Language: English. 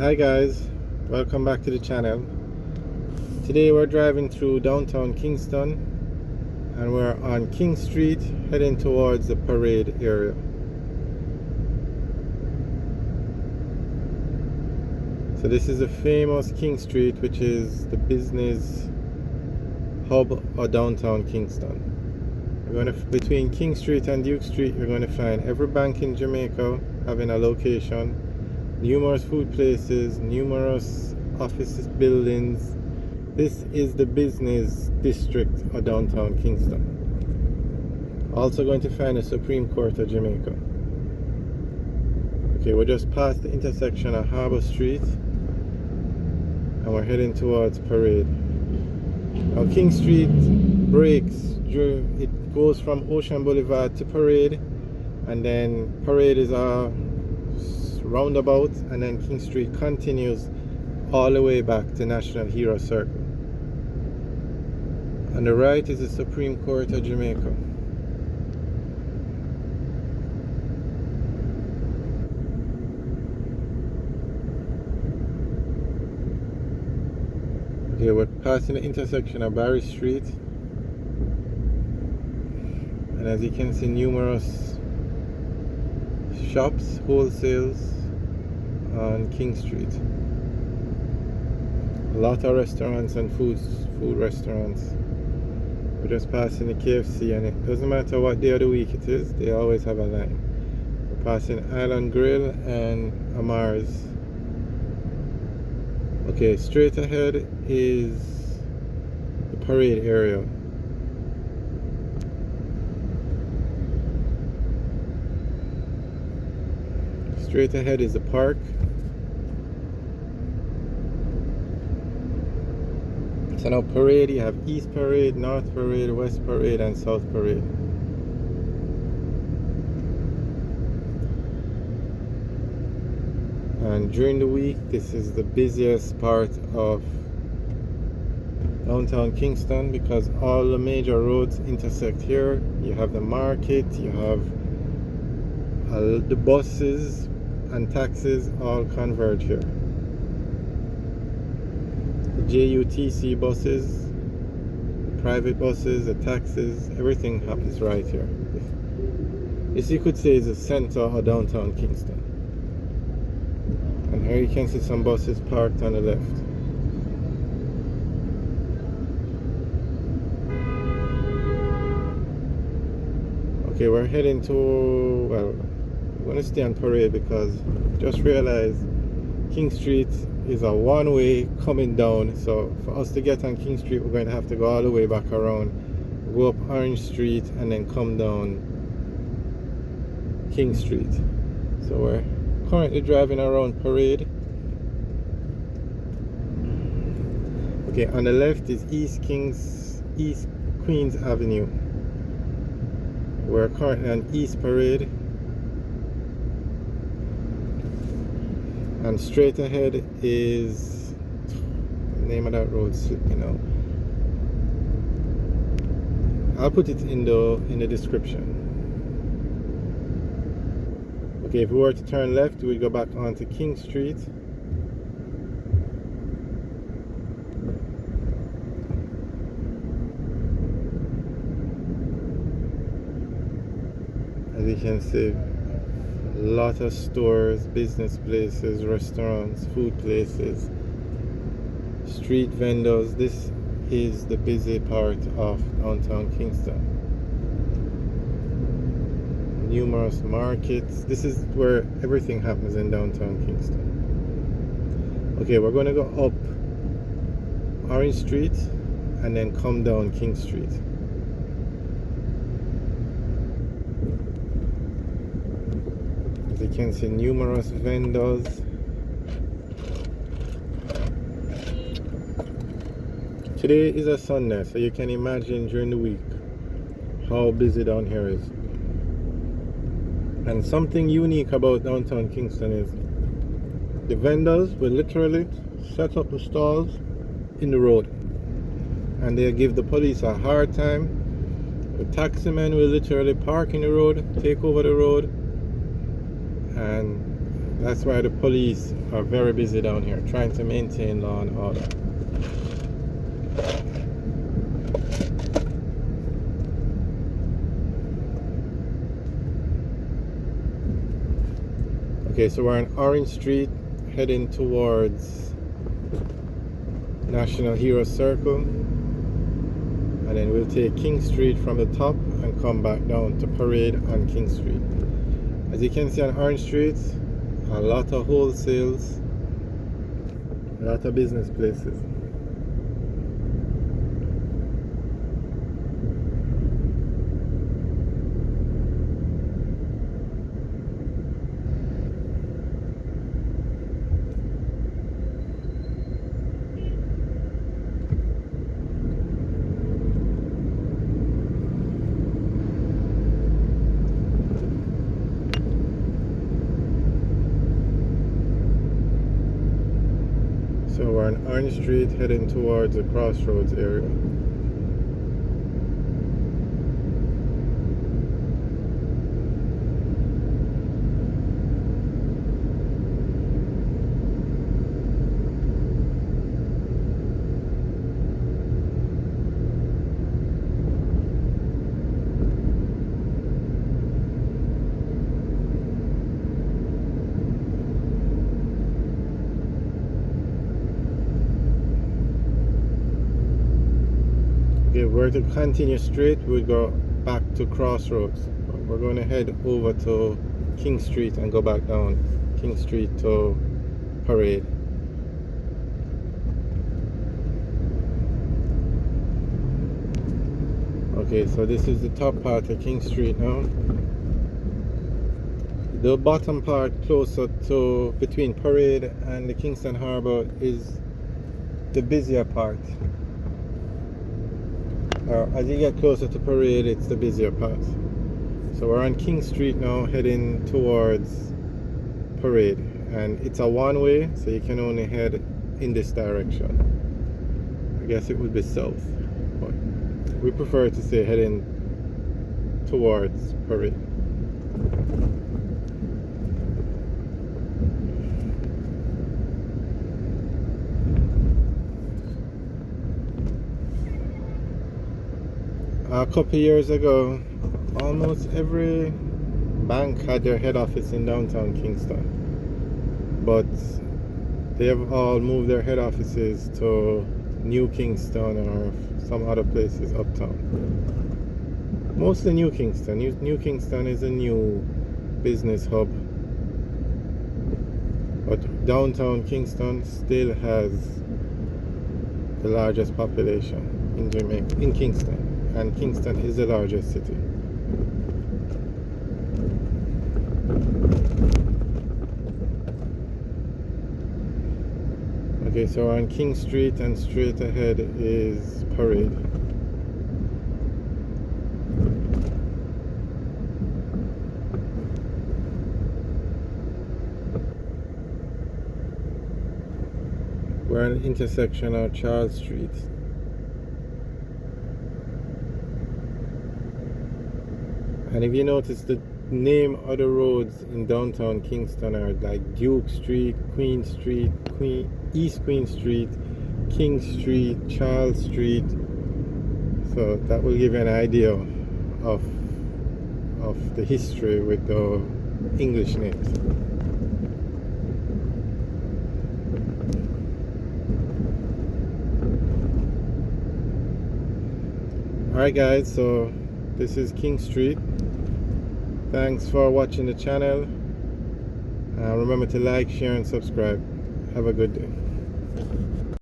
Hi guys, welcome back to the channel. Today we're driving through downtown Kingston and we're on King Street heading towards the parade area. So this is the famous King Street, which is the business hub of downtown Kingston. Between King Street and Duke Street, you're going to find every bank in Jamaica having a location, numerous food places, numerous office buildings. This is the business district of downtown Kingston. Also going to find the Supreme Court of Jamaica. Okay, we're just past the intersection of Harbour Street and we're heading towards Parade. Now King Street breaks, it goes from Ocean Boulevard to Parade, and then Parade is a roundabout, and then King Street continues all the way back to National Hero Circle. On the right is the Supreme Court of Jamaica. Okay, we're passing the intersection of Barry Street, and as you can see, numerous shops, wholesales on King Street. A lot of restaurants and food restaurants. We're just passing the KFC, and it doesn't matter what day of the week it is, they always have a line. We're passing Island Grill and Amar's. Okay, straight ahead is the parade area. Straight ahead is the park. So now Parade, you have East Parade, North Parade, West Parade, and South Parade. And during the week, this is the busiest part of downtown Kingston because all the major roads intersect here. You have the market, you have the buses and taxis all converge here. The JUTC buses, the private buses, the taxis, everything happens right here. This you could say is the center of downtown Kingston. And here you can see some buses parked on the left. Okay, we're heading to, well, we're going to stay on Parade because just realized King Street is a one-way coming down. So for us to get on King Street, we're going to have to go all the way back around, go up Orange Street, and then come down King Street. So we're currently driving around Parade. Okay, on the left is East Queens Avenue. We're currently on East Parade. And straight ahead is, the name of that road slipped me now. I'll put it in the description. Okay, if we were to turn left, we'd go back onto King Street. As you can see, a lot of stores, business places, restaurants, food places, street vendors. This is the busy part of downtown Kingston. Numerous markets. This is where everything happens in downtown Kingston. Okay, we're going to go up Orange Street and then come down King Street. As you can see, numerous vendors. Today is a Sunday, so you can imagine during the week how busy down here is. And something unique about downtown Kingston is the vendors will literally set up the stalls in the road and they give the police a hard time. The taximen will literally park in the road, take over the road, and That's why the police are very busy down here, trying to maintain law and order. Okay, so we're on Orange Street, heading towards National Hero Circle, and then we'll take King Street from the top and come back down to Parade on King Street. As you can see on Orange Street, a lot of wholesales, a lot of business places. So we're on Orange Street heading towards the Crossroads area. If we're to continue straight, we'll go back to Crossroads. But we're going to head over to King Street and go back down King Street to Parade. Okay, so this is the top part of King Street now. The bottom part closer to between Parade and the Kingston Harbour is the busier part. As you get closer to Parade, it's the busier part. So we're on King Street now, heading towards Parade, and it's a one-way, so you can only head in this direction. I guess it would be south, but we prefer to say heading towards Parade. A couple years ago, almost every bank had their head office in downtown Kingston, but they have all moved their head offices to New Kingston or some other places uptown. Mostly New Kingston. New Kingston is a new business hub, but downtown Kingston still has the largest population in Jamaica, in Kingston. And Kingston is the largest city. Okay, so we're on King Street and straight ahead is Parade. We're at an intersection of Charles Street. And if you notice, the name of the roads in downtown Kingston are like Duke Street, Queen Street, East Queen Street, King Street, Charles Street. So that will give you an idea of the history with the English names. Alright guys, so this is King Street. Thanks for watching the channel. Remember to like, share and subscribe. Have a good day.